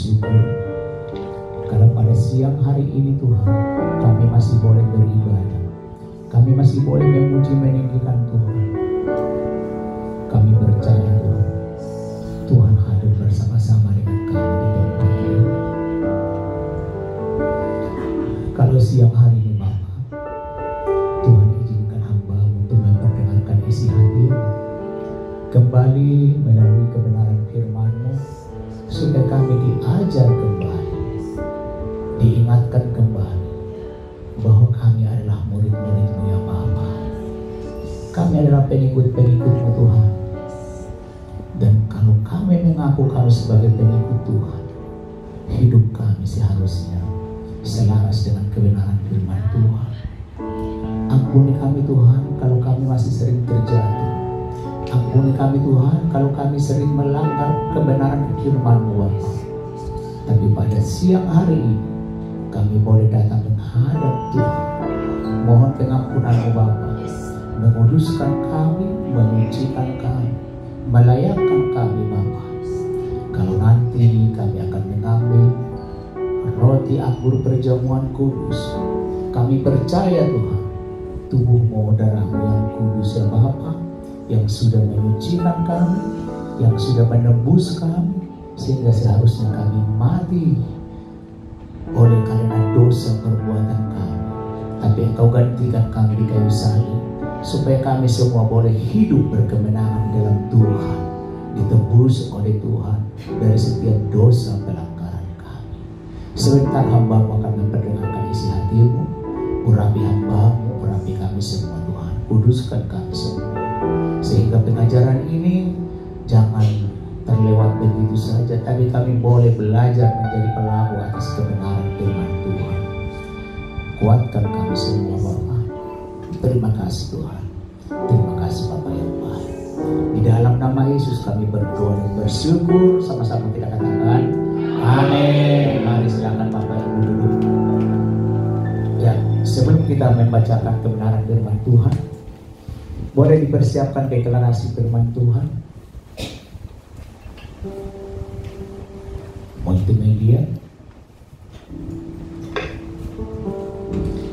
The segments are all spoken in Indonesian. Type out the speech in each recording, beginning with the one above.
bersyukur kalau pada siang hari ini Tuhan kami masih boleh beribadah, kami masih boleh memuji meninggikan Tuhan. Kami percaya Tuhan, Tuhan hadir bersama-sama dengan kami di tempat ini. Kalau siang hari ini Bapa, Tuhan izinkan hamba untuk memperdengarkan isi hati kembali melalui kebenaran firman-Mu, supaya kami diajar kembali, diingatkan kembali bahwa kami adalah murid-murid-Mu yang Bapa. Kami adalah pengikut-pengikut-Mu Tuhan. Dan kalau kami mengaku kami sebagai pengikut Tuhan, hidup kami seharusnya selaras dengan kebenaran firman Tuhan. Ampuni kami Tuhan kalau kami masih sering terjatuh. Ampuni kami Tuhan kalau kami sering melanggar kebenaran firman-Mu Bapa. Tapi pada siang hari ini kami boleh datang menghadap Tuhan, mohon pengampunan-Mu Bapa, menguduskan kami, menyucikan kami, melayakkan kami Bapa. Kalau nanti kami akan mengambil roti anggur perjamuan kudus, kami percaya Tuhan, tubuh-Mu, darah-Mu yang kudus ya Bapa, yang sudah menyucikan kami, yang sudah menebus kami, sehingga seharusnya kami mati oleh karena dosa perbuatan kami, tapi Engkau gantikan kami di kayu salib, supaya kami semua boleh hidup berkemenangan dalam Tuhan, ditebus oleh Tuhan dari setiap dosa pelanggaran kami. Sebentar hamba-Mu akan memperdengarkan isi hati-Mu, urapi hamba-Mu, urapi kami semua Tuhan, kuduskan kami semua, sehingga pengajaran ini jangan terlewat begitu saja, tapi kami boleh belajar menjadi pelaku atas kebenaran firman Tuhan. Kuatkan kami semua Bapa. Terima kasih Tuhan. Terima kasih Bapa yang baik. Di dalam nama Yesus kami berdoa dan bersyukur. Sama-sama kita katakan amin. Mari silakan Bapak Ibu duduk. Ya, sebelum kita membacakan kebenaran firman Tuhan, boleh dipersiapkan deklarasi firman Tuhan. Multimedia.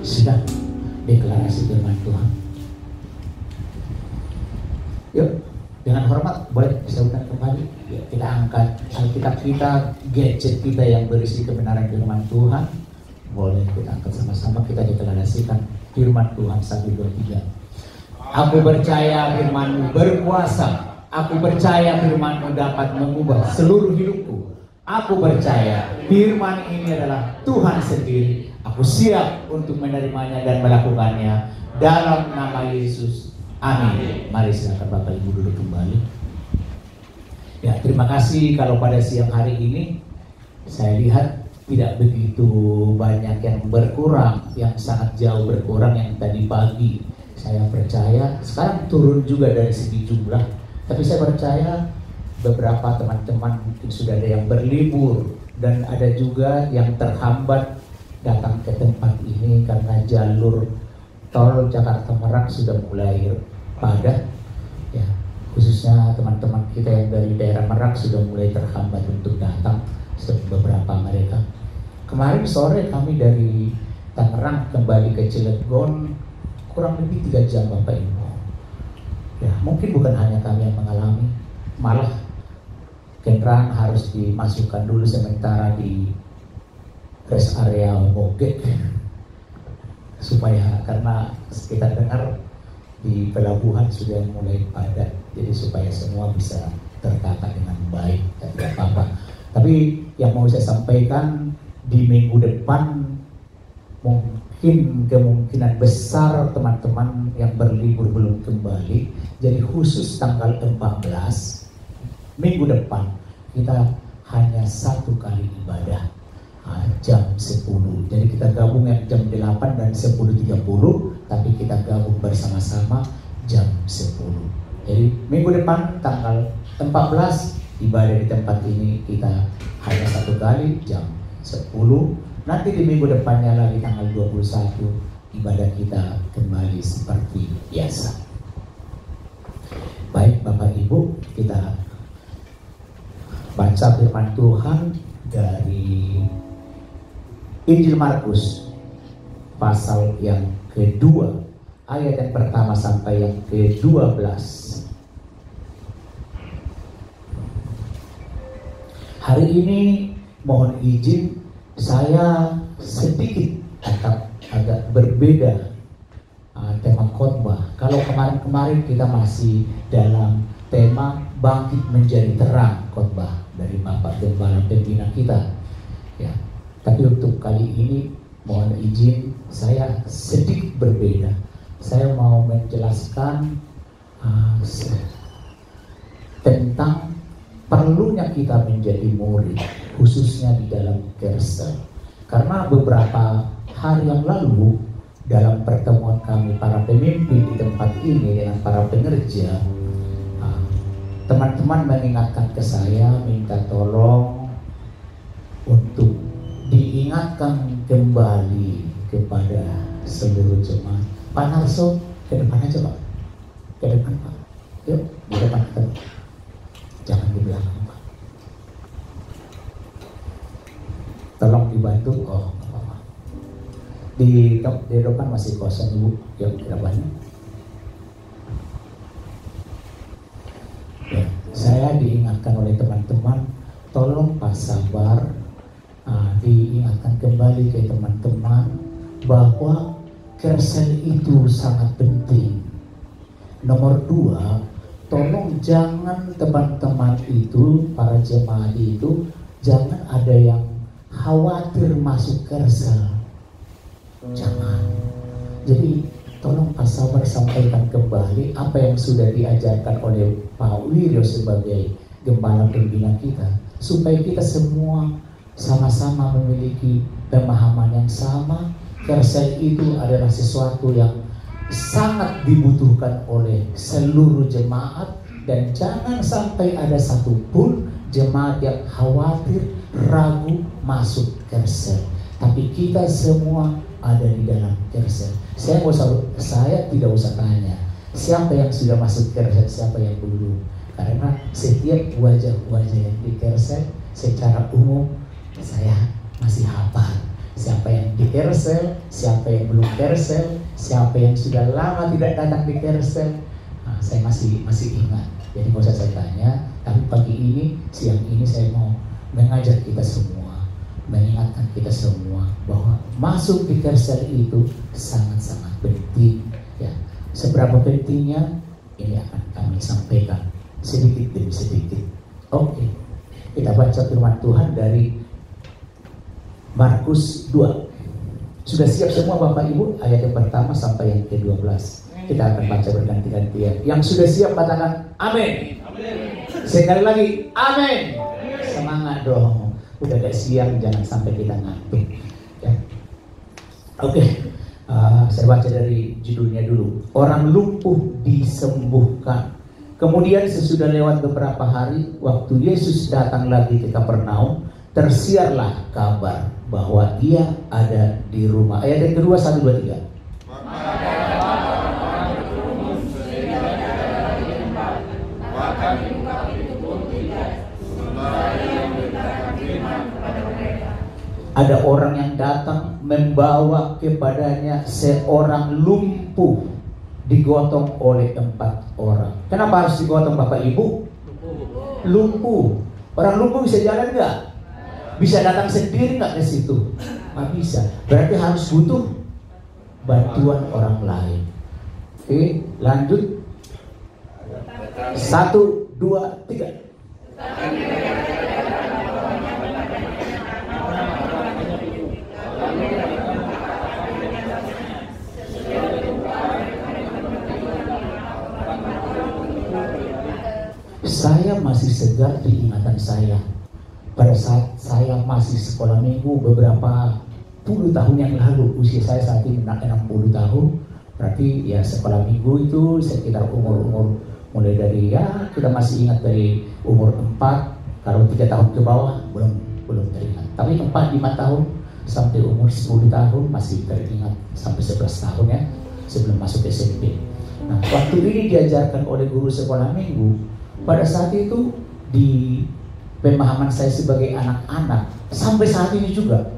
Sudah deklarasi firman Tuhan. Yuk, dengan hormat boleh disampaikan kembali. Yuk, kita angkat Alkitab kita, gadget kita yang berisi kebenaran firman Tuhan. Boleh kita angkat sama-sama, kita deklarasikan firman Tuhan 1, 2, 3. Aku percaya firman-Mu berkuasa. Aku percaya firman-Mu dapat mengubah seluruh hidupku. Aku percaya firman ini adalah Tuhan sendiri. Aku siap untuk menerimanya dan melakukannya dalam nama Yesus. Amin. Mari silakan Bapak Ibu duduk kembali. Ya, terima kasih kalau pada siang hari ini saya lihat tidak begitu banyak yang berkurang, yang sangat jauh berkurang yang tadi pagi. Saya percaya sekarang turun juga dari segi jumlah, tapi saya percaya beberapa teman-teman mungkin sudah ada yang berlibur dan ada juga yang terhambat datang ke tempat ini karena jalur tol Jakarta Merak sudah mulai padat. Ya, khususnya teman-teman kita yang dari daerah Merak sudah mulai terhambat untuk datang, beberapa mereka. Kemarin sore kami dari Tangerang kembali ke Cilegon kurang lebih 3 jam Bapak Ibu. Ya, mungkin bukan hanya kami yang mengalami, malah kendaraan harus dimasukkan dulu sementara di rest area Bogek, supaya karena kita dengar di pelabuhan sudah mulai padat, jadi supaya semua bisa tertata dengan baik dan tidak apa-apa. Tapi yang mau saya sampaikan, di minggu depan mungkin kemungkinan besar teman-teman yang berlibur belum kembali, jadi khusus tanggal 14 minggu depan kita hanya 1 kali ibadah jam 10. Jadi kita gabung yang jam 8 dan 10.30, tapi kita gabung bersama-sama jam 10. Jadi minggu depan tanggal 14 ibadah di tempat ini kita hanya 1 kali jam 10. Nanti di minggu depannya lagi tanggal 21 ibadah kita kembali seperti biasa. Baik Bapak Ibu, kita baca firman Tuhan dari Injil Markus pasal yang kedua, ayat yang pertama sampai yang ke-12. Hari ini mohon izin saya sedikit agak berbeda tema khotbah. Kalau kemarin-kemarin kita masih dalam tema bangkit menjadi terang, khotbah dari Bapak Gembala Pembina kita, ya. Tapi untuk kali ini mohon izin saya sedikit berbeda. Saya mau menjelaskan tentang perlunya kita menjadi murid, khususnya di dalam Kersel. Karena beberapa hari yang lalu dalam pertemuan kami para pemimpin di tempat ini dengan para pengerja, teman-teman mengingatkan ke saya, minta tolong untuk diingatkan kembali kepada seluruh jemaat. Pak Narso, ke depan aja Pak. Ke depan Pak. Yuk, di depan kita. Jangan di belakang Pak. Tolong dibantu. Oh, apa-apa. Di depan masih kosong Ibu. Yuk, kita banyak. Ya, saya diingatkan oleh teman-teman, tolong Pak Sabar, diingatkan kembali ke teman-teman bahwa Kersel itu sangat penting. Nomor 2, tolong jangan teman-teman itu, para jemaat itu, jangan ada yang khawatir masuk Kersel. Jangan. Jadi tolong Pak Sabar sampaikan kembali apa yang sudah diajarkan oleh Pak Wiryo sebagai gembala pembina kita, supaya kita semua sama-sama memiliki pemahaman yang sama. Kersel itu adalah sesuatu yang sangat dibutuhkan oleh seluruh jemaat, dan jangan sampai ada satupun jemaat yang khawatir, ragu masuk Kersel. Tapi kita semua ada di dalam Kersel. Saya tidak usah tanya siapa yang sudah masuk Kersel, siapa yang belum, karena setiap wajah-wajah yang di Kersel secara umum saya masih hafal. Siapa yang di Kersel, siapa yang belum Kersel, siapa yang sudah lama tidak datang di Kersel, saya masih ingat. Jadi nggak usah saya tanya. Tapi pagi ini, siang ini saya mau mengajak kita semua, mengingatkan kita semua bahwa masuk di Kersel itu sangat-sangat penting. Ya, seberapa pentingnya ini akan kami sampaikan sedikit demi sedikit. Oke, kita baca firman Tuhan dari Markus 2. Sudah siap semua Bapak Ibu? Ayat yang pertama sampai yang ke-12. Kita akan baca berganti-gantian. Yang sudah siap katakan amin. Sekali lagi amin. Semangat dong. Udah agak siang, jangan sampai kita ngantuk ya. Oke. Saya baca dari judulnya dulu. Orang lumpuh disembuhkan. Kemudian sesudah lewat beberapa hari, waktu Yesus datang lagi ke Kapernaum, tersiarlah kabar bahwa ia ada di rumah. Ayat yang kedua, 1, 2, 3. Ada orang yang datang membawa kepadanya seorang lumpuh, digotong oleh 4 orang. Kenapa harus digotong Bapak Ibu? Lumpuh. Orang lumpuh bisa jalan nggak? Bisa datang sendiri nggak ke situ? Nggak bisa. Berarti harus butuh bantuan orang lain. Oke, lanjut. 1, 2, 3. Saya masih segar di ingatan saya pada saat saya masih sekolah minggu beberapa puluh tahun yang lalu. Usia saya saat ini 60 tahun. Berarti ya sekolah minggu itu sekitar umur mulai dari, ya kita masih ingat dari umur 4, kalau 3 tahun ke bawah belum teringat. Tapi 4-5 tahun sampai umur 10 tahun masih teringat, sampai 11 tahun ya sebelum masuk SMP. Nah, waktu ini diajarkan oleh guru sekolah minggu. Pada saat itu di pemahaman saya sebagai anak-anak sampai saat ini juga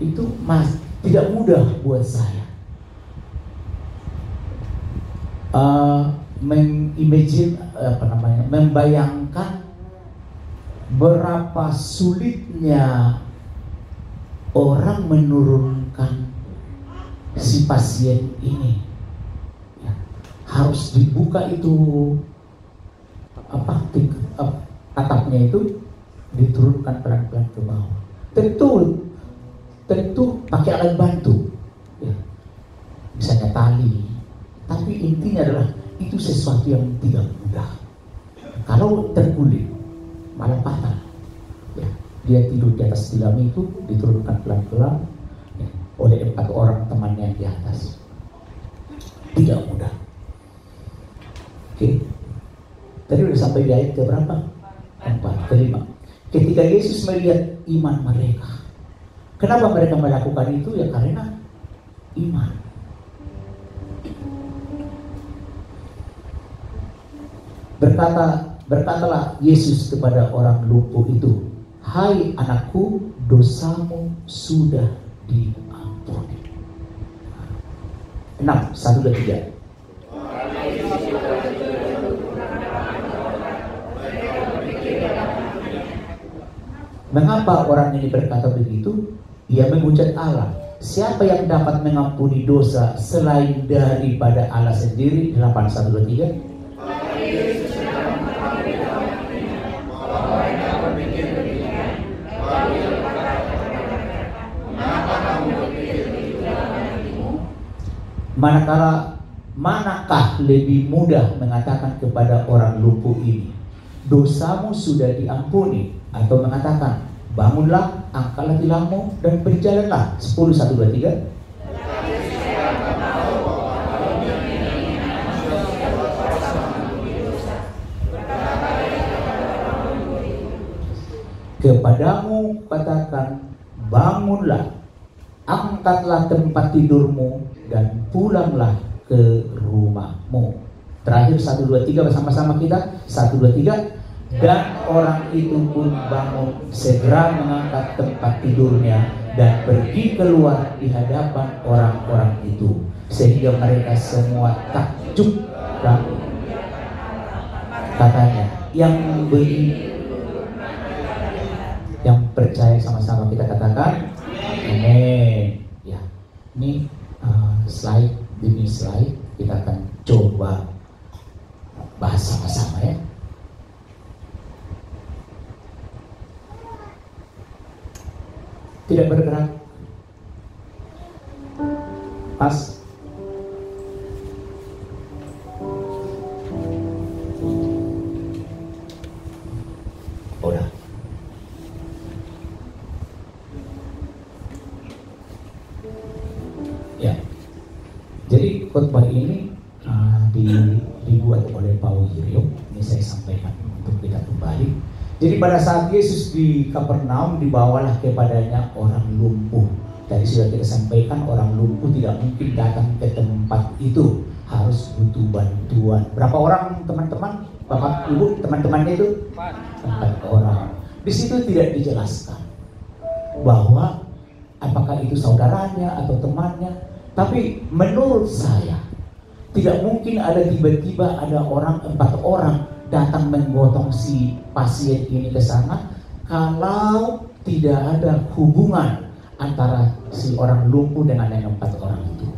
itu tidak mudah buat saya membayangkan berapa sulitnya orang menurunkan si pasien ini. Ya, harus dibuka itu atapnya itu, diturunkan pelan-pelan ke bawah. Tentu pakai alat bantu, ya, misalnya tali. Tapi intinya adalah itu sesuatu yang tidak mudah. Kalau terguling malah patah. Ya, dia tidur di atas tilam itu, diturunkan pelan-pelan, ya, oleh 4 orang temannya di atas. Tidak mudah. Oke. Tadi udah sampai di ayat ke berapa? 4, ke-5. Ketika Yesus melihat iman mereka, kenapa mereka melakukan itu? Ya karena iman. Berkatalah Yesus kepada orang lumpuh itu, "Hai anakku, dosamu sudah diampuni." 6, 1, 2, 3. Mengapa orang ini berkata begitu? Ia menghujat Allah. Siapa yang dapat mengampuni dosa selain daripada Allah sendiri? 8, 1, 2, 3. Manakah lebih mudah mengatakan kepada orang lumpuh ini, dosamu sudah diampuni, atau mengatakan, bangunlah, angkatlah tilangmu dan berjalanlah? 10, 1, 2, 3. Kepadamu katakan, bangunlah, angkatlah tempat tidurmu dan pulanglah ke rumahmu. Terakhir 1, 2, 3 bersama-sama kita. 1, 2, 3. Dan orang itu pun bangun, segera mengangkat tempat tidurnya dan pergi keluar di hadapan orang-orang itu, sehingga mereka semua takjub. Katanya, yang percaya sama-sama kita katakan amin. Ya, ini slide demi slide kita akan coba bahas sama-sama ya. Tidak bergerak. Pas. Udah. Ya. Jadi khotbah ini dibuat oleh Paul Girium. Ini saya sampaikan untuk kita kembali. Jadi pada saat Yesus di Kapernaum, dibawalah kepadanya orang lumpuh. Tadi sudah kita sampaikan, orang lumpuh tidak mungkin datang ke tempat itu, harus butuh bantuan. Berapa orang teman-teman, bapak ibu, teman-temannya itu? 4 orang. Di situ tidak dijelaskan bahwa apakah itu saudaranya atau temannya. Tapi menurut saya tidak mungkin ada tiba-tiba ada 4 orang datang menggotong si pasien ini ke sana kalau tidak ada hubungan antara si orang lumpuh dengan yang 4 orang itu.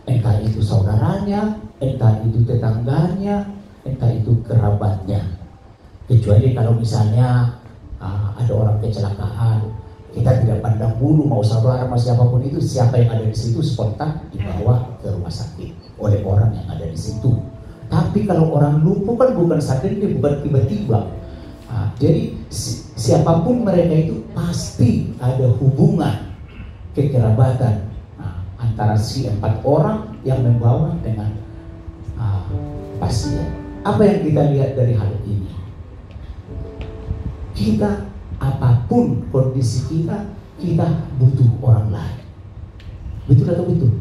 Entah itu saudaranya, entah itu tetangganya, entah itu kerabatnya. Kecuali kalau misalnya ada orang kecelakaan, kita tidak pandang bulu mau saudara mau siapapun itu, siapa yang ada di situ spontan dibawa ke rumah sakit oleh orang yang ada di situ. Tapi kalau orang lumpuh kan bukan suddenly, bukan tiba-tiba. Jadi siapapun mereka itu pasti ada hubungan kekerabatan antara si 4 orang yang membawa dengan pasien. Apa yang kita lihat dari hal ini? Kita apapun kondisi kita butuh orang lain. Betul atau betul?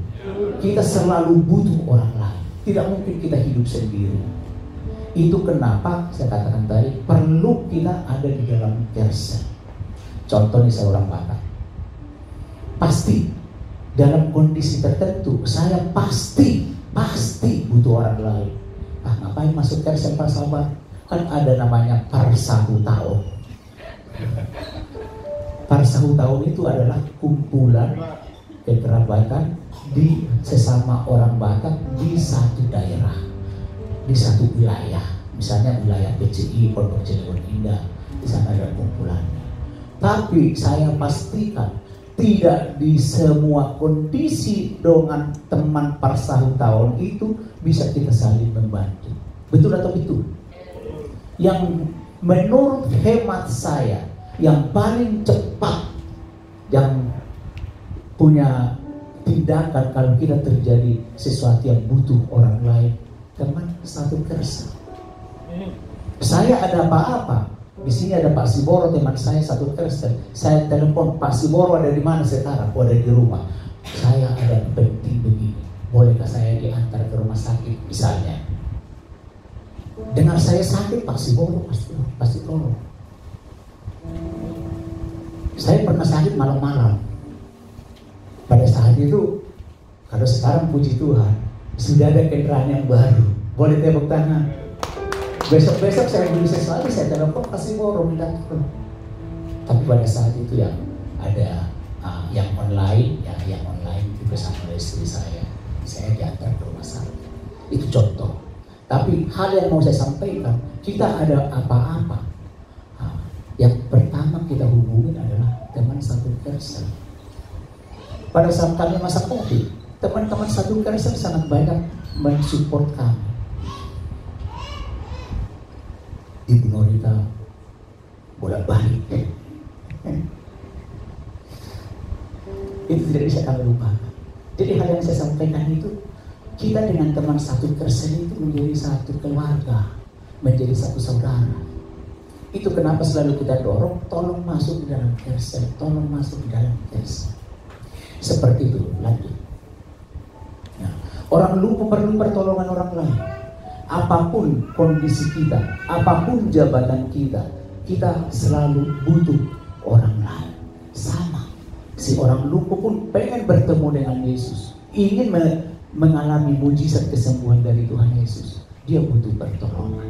Kita selalu butuh orang lain. Tidak mungkin kita hidup sendiri. Itu kenapa saya katakan tadi perlu kita ada di dalam kersen. Contohnya saya orang Batak, pasti dalam kondisi tertentu saya pasti butuh orang lain. Ngapain masuk kersen Pak Sabar? Kan ada namanya Parsahu Tahun. Parsahu Tahun itu adalah kumpulan kekerabatan di sesama orang Batak di satu daerah, di satu wilayah. Misalnya wilayah PCI, Pondok Cilegon Indah, di sana ada kumpulannya. Tapi saya pastikan tidak di semua kondisi dengan teman Parsahu Tahun itu bisa kita saling membantu. Betul atau betul? Yang menurut hemat saya yang paling cepat, yang punya tindakan kalau kita terjadi sesuatu yang butuh orang lain, teman satu kersa. Saya ada apa-apa, di sini ada Pak Siboro teman saya satu kersa. Saya telepon, Pak Siboro ada di mana sekarang? Oh, ada di rumah. Saya ada penting begini, bolehkah saya diantar ke rumah sakit misalnya? Dengar saya sakit, Pak Siboro pasti tolong. Saya pernah sakit malam-malam. Pada saat itu, kalau sekarang puji Tuhan, sudah ada kendaraan yang baru. Boleh tepuk tangan. Besok-besok saya beli sesuatu, saya telepon Pak Siboro minta tolong. Tapi pada saat itu yang ada yang online, yang online juga sama oleh istri saya diantar ke rumah sakit. Itu contoh. Tapi hal yang mau saya sampaikan, kita ada apa-apa, yang pertama kita hubungin adalah teman satu kersen. Pada saat kami masa COVID, teman-teman satu kersen sangat banyak mensupport kami. Ibu Norita bolak-balik. Itu tidak bisa kami lupakan. Jadi hal yang saya sampaikan itu, kita dengan teman satu kersen itu menjadi satu keluarga, menjadi satu saudara. Itu kenapa selalu kita dorong, tolong masuk di dalam kersen, tolong masuk di dalam kersen. Seperti itu, lanjut. Nah, orang lupa perlu pertolongan orang lain. Apapun kondisi kita, apapun jabatan kita, kita selalu butuh orang lain. Sama, si orang lupa pun pengen bertemu dengan Yesus, ingin mengalami mujizat kesembuhan dari Tuhan Yesus. Dia butuh pertolongan.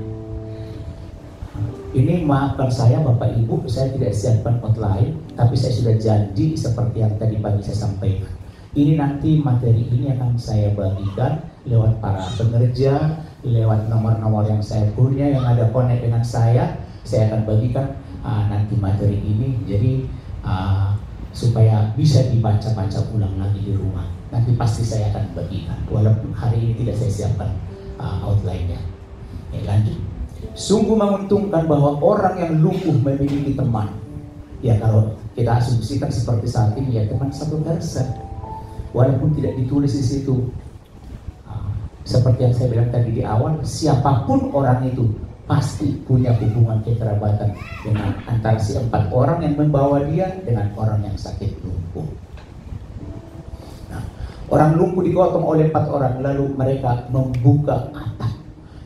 Ini maafkan saya Bapak Ibu, saya tidak siapkan outline, tapi saya sudah janji seperti yang tadi pagi saya sampaikan. Ini nanti materi ini akan saya bagikan lewat para pengerja, lewat nomor-nomor yang saya punya yang ada connect dengan saya akan bagikan nanti materi ini. Jadi supaya bisa dibaca-baca ulang lagi di rumah. Nanti pasti saya akan bagikan, walaupun hari ini tidak saya siapkan outline-nya. Lanjut. Sungguh menguntungkan bahwa orang yang lumpuh memiliki teman. Ya, kalau kita asumsikan seperti saat ini, ya teman satu kersen. Walaupun tidak ditulis di situ. Seperti yang saya bilang tadi di awal, siapapun orang itu pasti punya hubungan kekerabatan dengan antara si 4 orang yang membawa dia dengan orang yang sakit lumpuh. Nah, orang lumpuh digotong oleh 4 orang, lalu mereka membuka atap.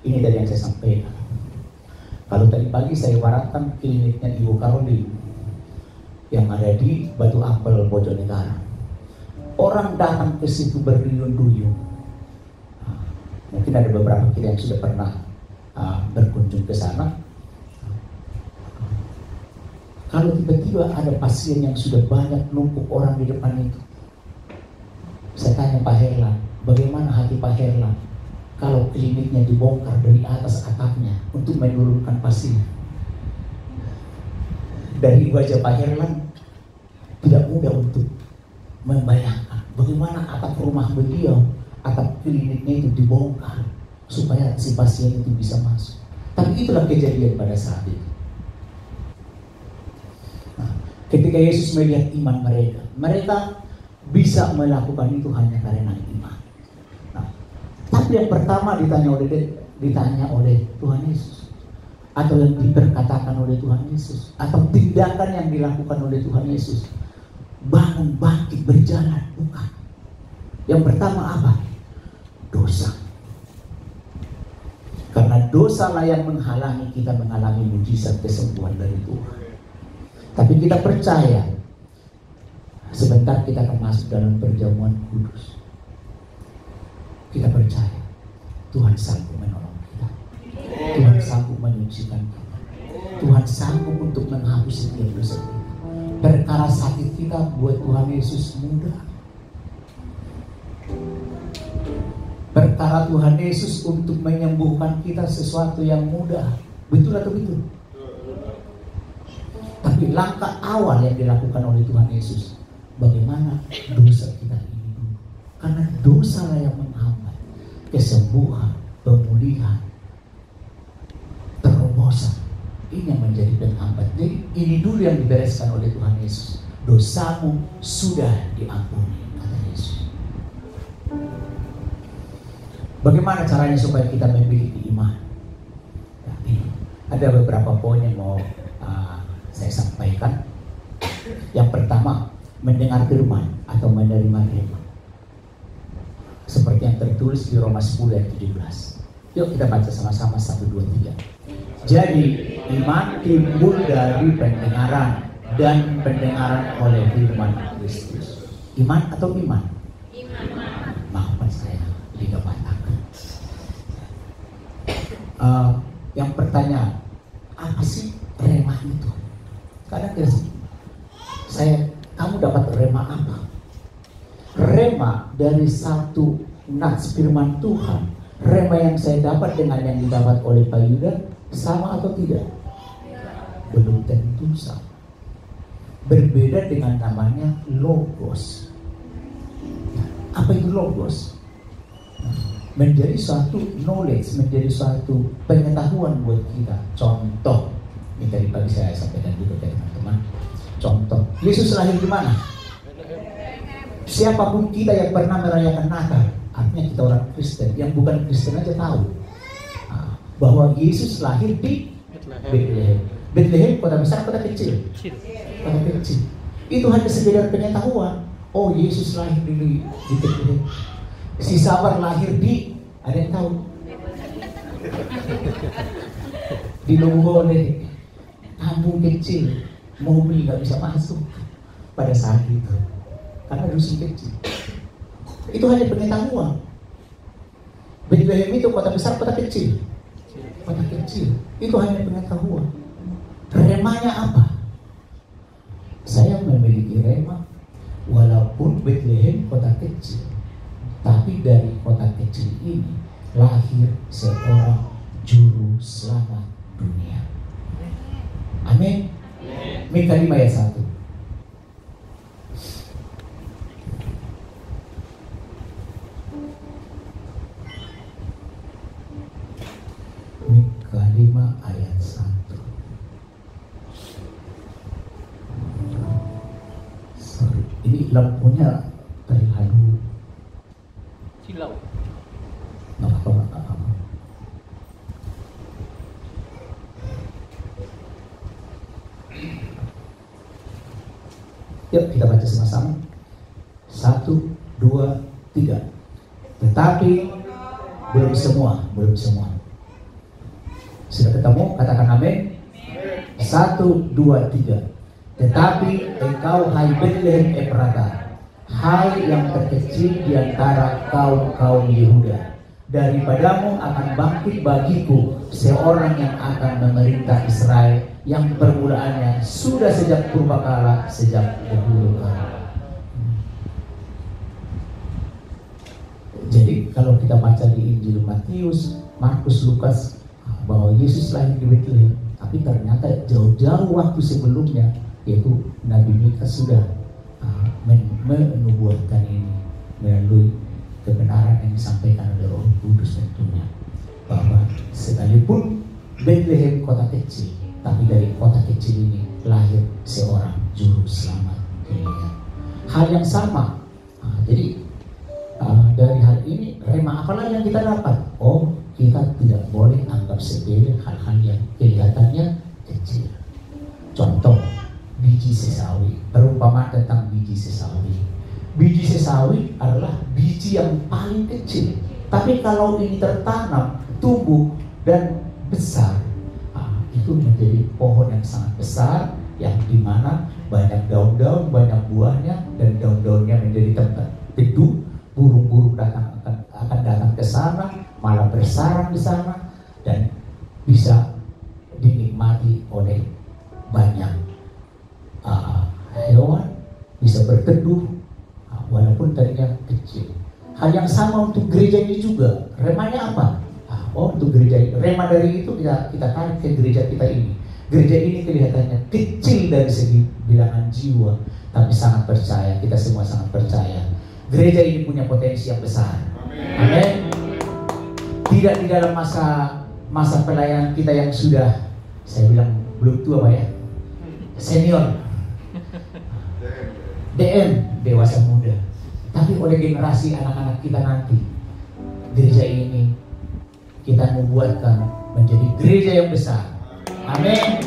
Ini dari yang saya sampaikan. Kalau tadi pagi saya ibaratkan kliniknya Ibu Karolin yang ada di Batu Ampel, Bojonegara. Orang datang ke situ berduyun-duyun. Mungkin ada beberapa kita yang sudah pernah berkunjung ke sana. Kalau tiba-tiba ada pasien yang sudah banyak numpuk orang di depan itu, saya tanya Pak Herlan, bagaimana hati Pak Herlan kalau kliniknya dibongkar dari atas atapnya untuk menurunkan pasien? Dari wajah Pak Herlan tidak mudah untuk membayangkan bagaimana atap rumah beliau, atap kliniknya itu dibongkar supaya si pasien itu bisa masuk. Tapi itulah kejadian pada saat itu. Nah, ketika Yesus melihat iman mereka, mereka bisa melakukan itu hanya karena iman. Nah, tapi yang pertama ditanya oleh Tuhan Yesus, atau yang diperkatakan oleh Tuhan Yesus, atau tindakan yang dilakukan oleh Tuhan Yesus, bangun, bangkit, berjalan, bukan. Yang pertama apa? Dosa. Karena Karena dosa lah yang menghalangi kita mengalami mujizat kesembuhan dari Tuhan. Tapi kita percaya sebentar kita akan masuk dalam perjamuan kudus. Kita percaya Tuhan sanggup menolong kita. Tuhan sanggup menyucikan kita. Tuhan sanggup untuk menghapus setiap dosa kita. Perkara sakit kita buat Tuhan Yesus mudah. Perkara Tuhan Yesus untuk menyembuhkan kita sesuatu yang mudah. Betul atau betul? Tapi langkah awal yang dilakukan oleh Tuhan Yesus, bagaimana dosa kita ini dulu. Karena dosa lah yang menghambat kesembuhan, pemulihan, terobosan. Ini yang menjadi penghambat. Jadi ini dulu yang dibereskan oleh Tuhan Yesus. Dosamu sudah diampuni, kata Yesus. Bagaimana caranya supaya kita memiliki iman? Ada beberapa poin yang mau saya sampaikan. Yang pertama, mendengar firman atau menerima firman. Seperti yang tertulis di Roma 10 ayat 17. Yuk kita baca sama-sama 1, 2, 3. Jadi iman timbul dari pendengaran, dan pendengaran oleh firman Kristus. Iman atau iman? Iman. Maafkan saya, lidah Batak. Yang pertanyaan, apa sih rema itu? Kadang kamu dapat rema apa? Rema dari satu nats firman Tuhan. Rema yang saya dapat dengan yang didapat oleh Pak Yuda sama atau tidak? Belum tentu sama. Berbeda dengan namanya logos. Apa itu logos? Menjadi suatu knowledge, menjadi suatu pengetahuan buat kita. Contoh, ini tadi pagi saya sampaikan juga ke teman-teman. Contoh, Yesus lahir di mana? Siapapun kita yang pernah merayakan Natal, artinya kita orang Kristen, yang bukan Kristen aja tahu bahwa Yesus lahir di Bethlehem. Bethlehem kota besar, kota kecil? Kota kecil. Itu hanya sekedar pengetahuan. Oh, Yesus lahir di Bethlehem. Si Sabar lahir di, ada yang tahu? Di Longgole, kampung kecil, mobil nggak bisa masuk pada saat itu karena dusun kecil. Itu hanya pengetahuan. Bethlehem itu kota besar, kota kecil? Kota kecil. Itu hanya pengetahuan. Remanya apa? Saya memiliki rema, walaupun Bethlehem kota kecil, tapi dari kota kecil ini lahir seorang juru selamat dunia. Amin. Mika 5 ayat 1. Mika 5 ayat 1. Sorry, ini lampunya terlalu silau. Nggak apa-apa. Yuk kita baca sama-sama. 1, 2, 3. Tetapi belum semua. Sudah ketemu? Katakan amin. 1, 2, 3. Tetapi engkau hai Bethlehem Efrata, hai yang terkecil di antara kaum Yehuda, daripadamu akan bangkit bagiku seorang yang akan memerintah Israel, yang permulaannya sudah sejak purbakala, sejak dahulu kala. Jadi kalau kita baca di Injil Matius, Markus, Lukas, bahwa Yesus lahir di Bethlehem, tapi ternyata jauh-jauh waktu sebelumnya, yaitu Nabi Mika sudah menubuatkan ini melalui kebenaran yang disampaikan oleh Roh Kudus tentunya, bahwa sekalipun Bethlehem kota kecil, tapi dari kota kecil ini lahir seorang juru selamat dunia. Hal yang sama. Jadi dari hal ini rema apalah yang kita dapat? Oh, kita tidak boleh anggap sepele hal-hal yang kelihatannya kecil. Contoh, biji sesawi. Perumpamaan tentang biji sesawi. Biji sesawi adalah biji yang paling kecil. Tapi kalau ini tertanam, tumbuh, dan besar. Itu menjadi pohon yang sangat besar, yang dimana banyak daun-daun, banyak buahnya, dan daun-daunnya menjadi tempat teduh. Burung-burung akan datang ke sana, malah bersarang di sana, dan bisa dinikmati oleh banyak hewan, bisa berteduh walaupun tadinya kecil. Hal yang sama untuk gereja ini juga. Remanya apa? Untuk gereja ini, rema dari itu kita tarik ke gereja kita ini. Gereja ini kelihatannya kecil dari segi bilangan jiwa, tapi sangat percaya, kita semua sangat percaya gereja ini punya potensi yang besar. Amin. Tidak di dalam masa pelayanan kita yang sudah, saya bilang belum tua Pak ya, senior, DM, dewasa muda, tapi oleh generasi anak-anak kita nanti, gereja ini kita membuatkan menjadi gereja yang besar. Amin.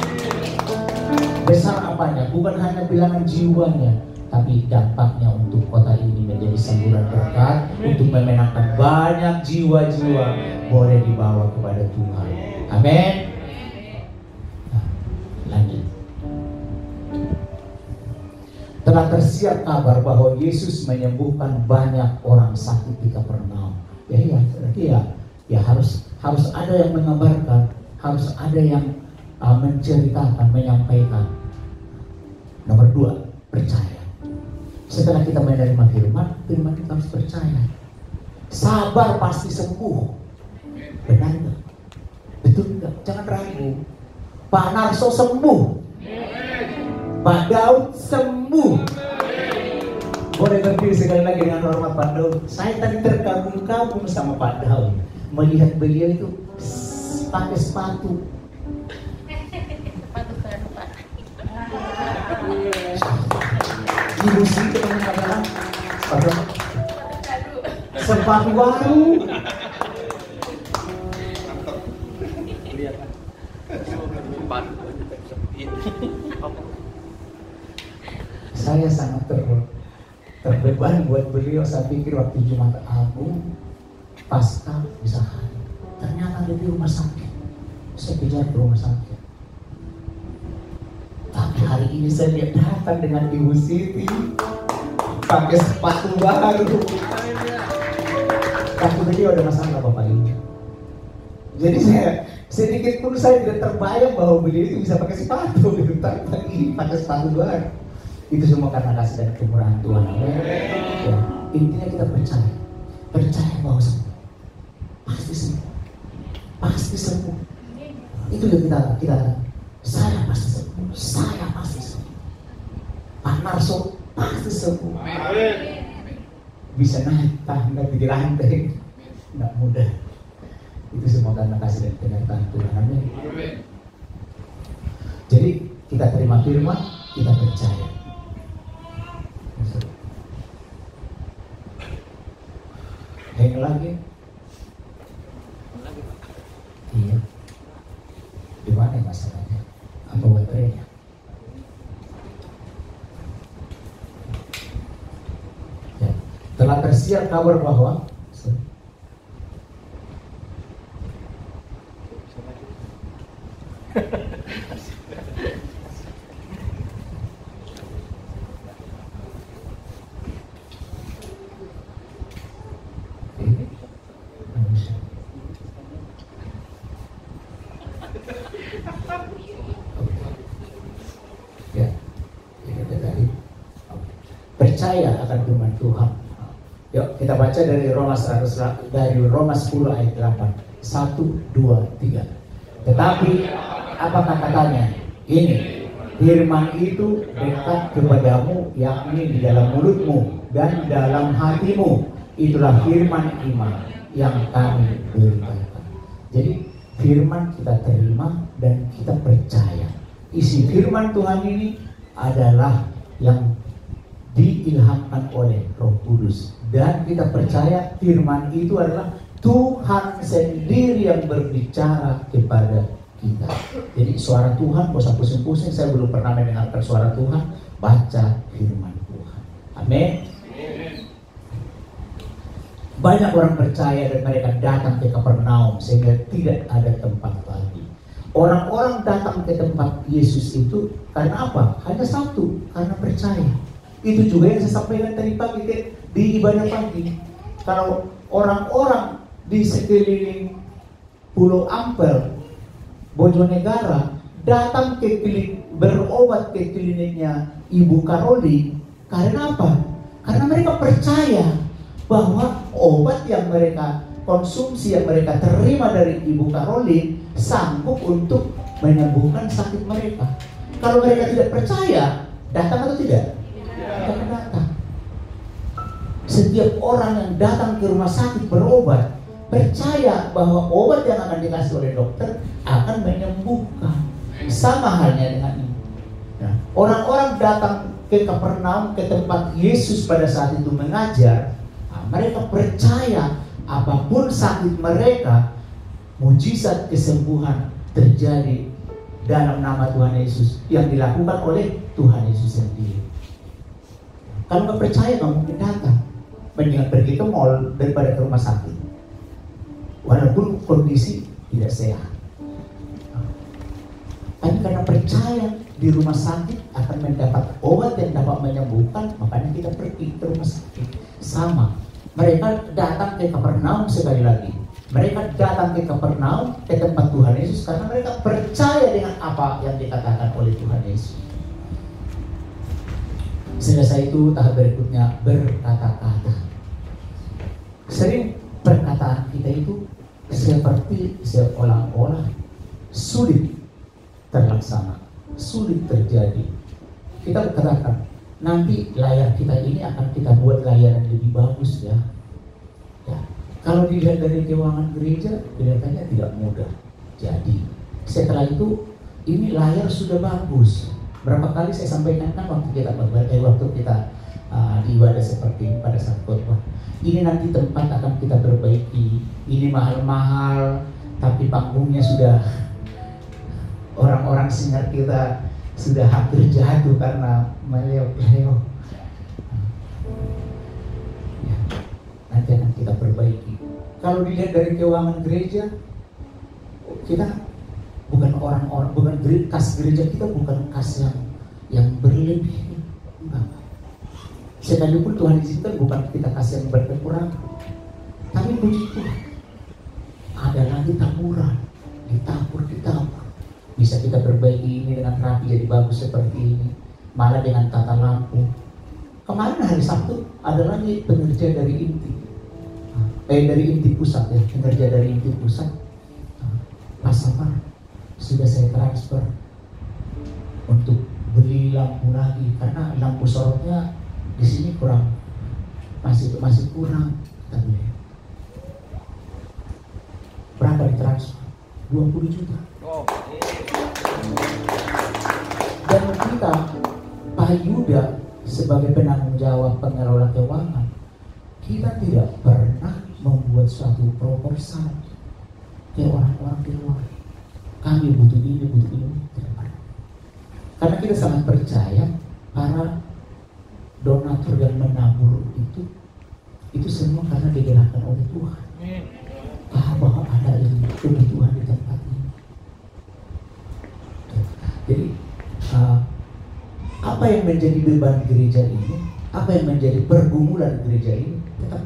Besar apanya? Bukan hanya bilangan jiwanya, tapi dampaknya untuk kota ini menjadi semburan berkat untuk memenangkan banyak jiwa-jiwa boleh dibawa kepada Tuhan. Amin. Nah, lanjut. Telah tersiar kabar bahwa Yesus menyembuhkan banyak orang sakit di Kapernaum. Ya harus ada yang mengabarkan, harus ada yang menceritakan, menyampaikan. Nomor 2, percaya. Setelah kita menerima firman kita harus percaya. Sabar pasti sembuh. Benar nggak? Betul nggak? Jangan ragu. Pak Narso sembuh. Pak Daud sembuh. Boleh berdiri sekali lagi dengan hormat Pak Daud. Saya tadi terkagum-kagum sama Pak Daud, melihat beliau itu pakai sepatu. Sepatu baru Pak. Ibu sih ketemu katakan sepatu baru. Saya sangat terbeban buat beliau. Saya pikir waktu Jumat Agung pasca bisa hadir, ternyata ada di rumah sakit. Saya kejar ke rumah sakit, tapi hari ini saya lihat datang dengan Ibu Siti pakai sepatu baru. Waktu beliau ada masalah Bapak Ibu. Jadi saya sedikit pun saya tidak terbayang bahwa beliau itu bisa pakai sepatu gitu, tapi pakai sepatu baru. Itu semua karena kasih dan kemurahan Tuhan. Ya, intinya kita percaya bahwa sembuh, pasti sembuh, pasti sembuh. Itu yang kita saya pasti sembuh, saya pasti sembuh. Pak Narso pasti sembuh. Bisa naik tangga di lantai, nggak mudah. Itu semua karena kasih dan penyertaan Tuhan. Amin. Jadi kita terima firman, kita percaya. Hang lagi. Iya. Di mana masalahnya? Apa baterainya? Ya. Telah tersiar kabar bahwa percaya akan firman Tuhan. Yuk kita baca dari Roma 10 ayat 8. 1, 2, 3. Tetapi apakah katanya? Ini firman itu dekat kepadamu, yakni di dalam mulutmu dan dalam hatimu. Itulah firman iman yang kami beritakan. Jadi firman kita terima dan kita percaya. Isi firman Tuhan ini adalah yang diilhamkan oleh Roh Kudus, dan kita percaya firman itu adalah Tuhan sendiri yang berbicara kepada kita. Jadi suara Tuhan, gak usah pusing-pusing. Saya belum pernah mendengarkan suara Tuhan. Baca firman Tuhan. Amin. Banyak orang percaya dan mereka datang ke Kapernaum sehingga tidak ada tempat lagi. Orang-orang datang ke tempat Yesus itu karena apa? Hanya satu, karena percaya. Itu juga yang saya sampaikan tadi pagi di ibadah pagi. Kalau orang-orang di sekeliling Pulau Ampel, Bojonegara datang berobat ke kliniknya Ibu Karoli, karena apa? Karena mereka percaya bahwa obat yang mereka konsumsi, yang mereka terima dari Ibu Karoli sanggup untuk menyembuhkan sakit mereka. Kalau mereka tidak percaya, datang atau tidak? Tidak akan datang. Setiap orang yang datang ke rumah sakit berobat, percaya bahwa obat yang akan dikasih oleh dokter akan menyembuhkan. Sama halnya dengan ini. Nah, orang-orang datang ke Kapernaum, ke tempat Yesus pada saat itu mengajar. Mereka percaya apapun sakit mereka, mujizat kesembuhan terjadi dalam nama Tuhan Yesus yang dilakukan oleh Tuhan Yesus sendiri. Kalau nggak percaya nggak mungkin datang. Mendingan pergi ke mall daripada ke rumah sakit, walaupun kondisi tidak sehat. Tapi karena percaya di rumah sakit akan mendapat obat yang dapat menyembuhkan, makanya kita pergi ke rumah sakit. Sama. Mereka datang ke Kapernaum sekali lagi. Mereka datang ke Kapernaum, ke tempat Tuhan Yesus, karena mereka percaya dengan apa yang dikatakan oleh Tuhan Yesus. Selesai itu, tahap berikutnya berkata-kata. Sering perkataan kita itu seperti seolah-olah sulit terlaksana, sulit terjadi. Kita katakan, nanti layar kita ini akan kita buat layar yang lebih bagus ya. Kalau dilihat dari keuangan gereja, kelihatannya tidak mudah. Jadi setelah itu, ini layar sudah bagus. Berapa kali saya sampaikan kan waktu kita di ibadah seperti ini pada saat khotbah. Ini nanti tempat akan kita perbaiki. Ini mahal-mahal, tapi panggungnya sudah, orang-orang singer kita sudah hampir jatuh karena meleok-leok. Ya, nanti akan kita perbaiki. Kalau dilihat dari keuangan gereja, kita bukan orang-orang, kas gereja kita bukan kas yang berlebih. Enggak. Sekalipun Tuhan izinkan bukan kita kas yang berkekurangan, tapi puji Tuhan ada lagi taburan, ditabur. Bisa kita perbaiki ini dengan rapi jadi bagus seperti ini, malah dengan tata lampu. Kemarin hari Sabtu ada lagi pengerja dari inti pusat ya, pengerja dari inti pusat. Pas Samar sudah saya transfer untuk beli lampu lagi karena lampu sorotnya di sini kurang, masih kurang. Berapa ditransfer? 20 juta. Dan kita, Pak Yuda sebagai penanggung jawab pengelola keuangan, kita tidak pernah membuat suatu proposal ke orang-orang di luar. Kami butuh ini. Karena kita sangat percaya para donatur yang menabur itu semua karena digerakkan oleh Tuhan. Bahwa ada kebutuhan di tempat ini. Jadi apa yang menjadi beban gereja ini, apa yang menjadi pergumulan gereja ini, tetap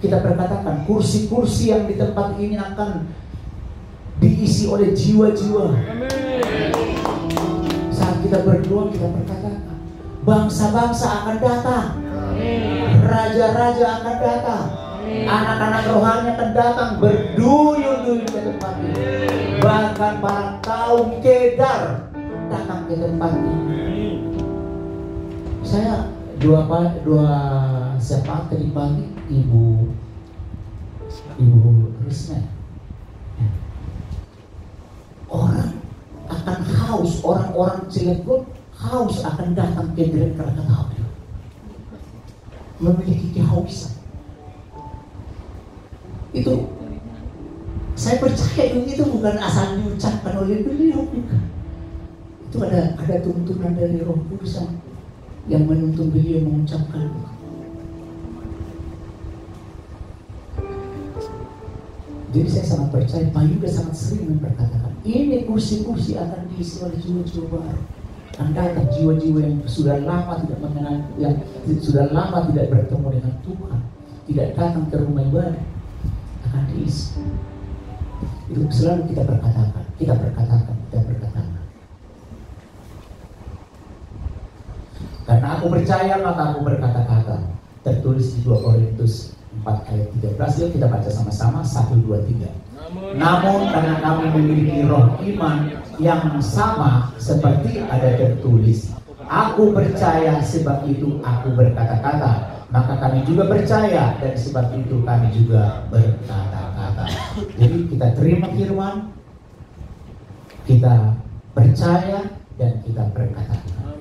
kita perkatakan kursi-kursi yang di tempat ini akan diisi oleh jiwa-jiwa. Saat kita berdoa, kita perkatakan bangsa-bangsa akan datang, raja-raja akan datang, anak-anak rohani akan datang berduyun-duyun ke tempat ini. Bahkan para kaum Kedar datang ke tempat ini. Saya dua siapa tadi pagi Ibu Risma. Orang akan haus, orang-orang Cilegon haus akan datang ke Gereja Krakatau, memiliki kehausan. Itu saya percaya itu bukan asal diucapkan oleh beliau, bukan. Itu ada tuntunan dari Roh Kudus yang menuntun beliau mengucapkan. Jadi saya sangat percaya, Pak Yuda sangat sering memperkatakan, ini kursi-kursi akan diisi oleh jiwa-jiwa baru. Akan datang jiwa-jiwa yang sudah lama tidak mengenal, yang sudah lama tidak bertemu dengan Tuhan, tidak datang ke rumah ibadah, akan diisi. Itu selalu kita perkatakan. Karena aku percaya maka aku berkata-kata. Tertulis di 2 Korintus 4 ayat 13. Yuk kita baca sama-sama 1, 2, 3. Namun karena kami memiliki roh iman yang sama seperti ada tertulis, aku percaya sebab itu aku berkata-kata. Maka kami juga percaya dan sebab itu kami juga berkata-kata. Jadi kita terima firman, kita percaya dan kita berkata-kata.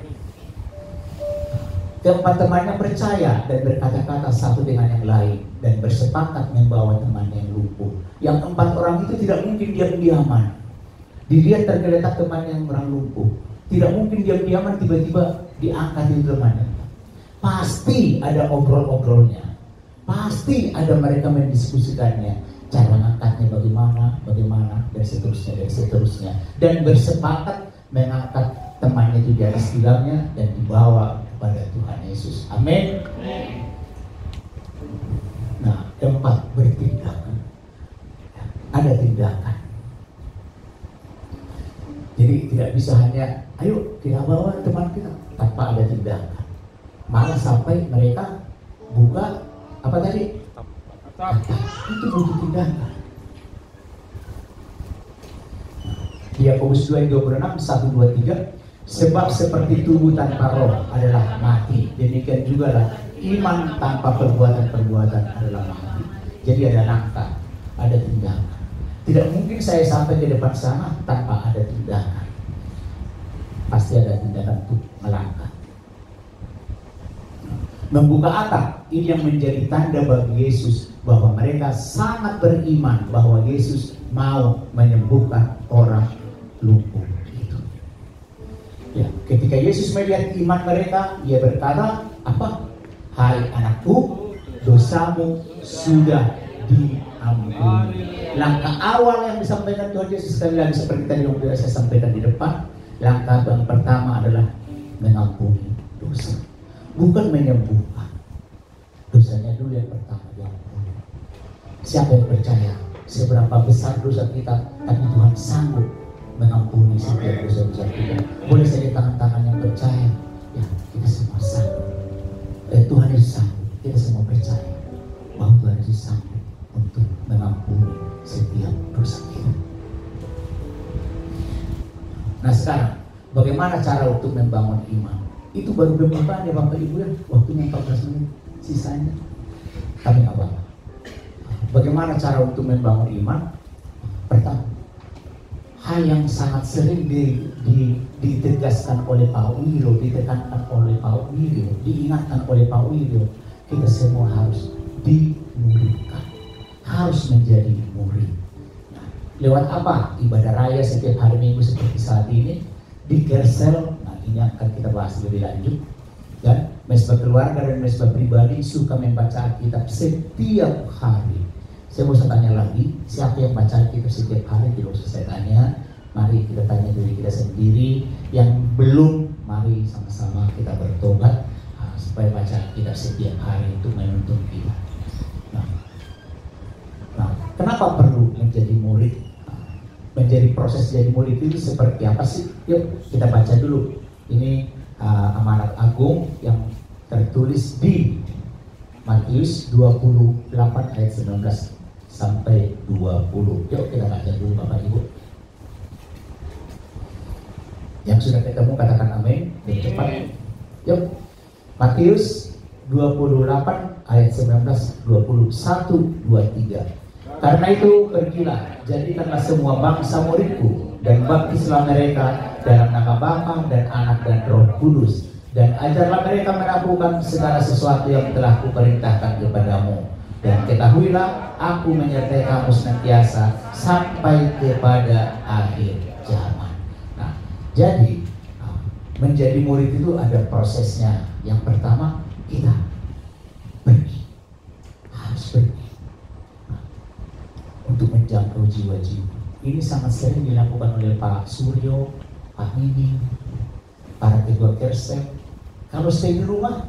Keempat temannya percaya dan berkata-kata satu dengan yang lain dan bersepakat membawa temannya yang lumpuh. Yang 4 orang itu tidak mungkin diam-diaman. Dilihat tergeletak temannya yang orang lumpuh. Tidak mungkin diam-diaman tiba-tiba diangkat itu temannya. Pasti ada obrol-obrolnya. Pasti ada mereka mendiskusikannya. Cara mengangkatnya bagaimana dan seterusnya. Dan bersepakat mengangkat temannya itu di atas tilangnya dan dibawa kepada Tuhan Yesus. Amin. Nah, keempat, bertindakan. Ada tindakan. Jadi tidak bisa hanya, ayo kita bawa teman kita, tanpa ada tindakan. Malah sampai mereka buka apa tadi? Itu butuh tindakan. Di Yakobus 2:26, 1, 2, 3. Sebab seperti tubuh tanpa roh adalah mati, demikian juga lah iman tanpa perbuatan adalah mati. Jadi ada langkah, ada tindakan. Tidak mungkin saya sampai ke depan sana tanpa ada tindakan. Pasti ada tindakan untuk melangkah. Membuka atap, ini yang menjadi tanda bagi Yesus bahwa mereka sangat beriman bahwa Yesus mau menyembuhkan orang lumpuh itu. Ya, ketika Yesus melihat iman mereka, ia berkata, apa? Hai anakku, dosamu sudah diampuni. Langkah awal yang disampaikan Tuhan Yesus sekali lagi seperti tadi yang sudah saya sampaikan di depan. Langkah yang pertama adalah mengampuni dosa, bukan menyembuhkan. Dosanya dulu yang pertama diampuni. Siapa yang percaya seberapa besar dosa kita, tapi Tuhan sanggup mengampuni setiap dosa-dosa kita. Boleh saja tangan-tangan yang percaya, ya kita semua sanggup. Tuhan Yesus sanggup. Kita semua percaya bahwa Tuhan Yesus sanggup untuk mengampuni setiap dosa kita. Nah sekarang, bagaimana cara untuk membangun iman? Itu baru pembukaan ya Bapak Ibu ya, waktunya 14 menit sisanya. Kami nggak apa-apa. Bagaimana cara untuk membangun iman? Pertama, hal yang sangat sering ditegaskan oleh Pak Wiro, ditekankan oleh Pak Wiro, diingatkan oleh Pak Wiro, kita semua harus dimuridkan, harus menjadi murid. Nah, lewat apa? Ibadah raya setiap hari Minggu seperti saat ini, di Gersel. Nah, ini akan kita bahas lebih lanjut. Dan mesbah keluarga dan mesbah pribadi suka membaca Alkitab setiap hari. Saya mau tanya lagi, siapa yang baca Alkitab setiap hari? Tidak usah saya tanya. Mari kita tanya diri kita sendiri. Yang belum, mari sama-sama kita bertobat supaya baca Alkitab setiap hari itu menuntun kita. Nah, kenapa perlu menjadi murid? Menjadi proses jadi murid itu seperti apa sih? Yuk kita baca dulu. Ini amanat agung yang tertulis di Matius 28 ayat 19 sampai 20. Yuk kita baca dulu Bapak Ibu. Yang sudah ketemu katakan amin. Yang cepat. Yuk. Matius 28 ayat 19 20 1 2 3. Karena itu pergilah, jadikanlah semua bangsa muridku dan baptislah mereka dalam nama Bapa dan Anak dan Roh Kudus, dan ajarlah mereka melakukan segala sesuatu yang telah kuperintahkan kepadamu. Dan ketahuilah, aku menyertai kamu senantiasa sampai kepada akhir zaman. Nah, jadi menjadi murid itu ada prosesnya. Yang pertama, kita pergi, harus pergi. Untuk menjadi menaruh jiwa-jiwa. Ini sangat sering dilakukan oleh Pak Suryo, Pak Mimi, para ketua Kersel. Kalau stay di rumah,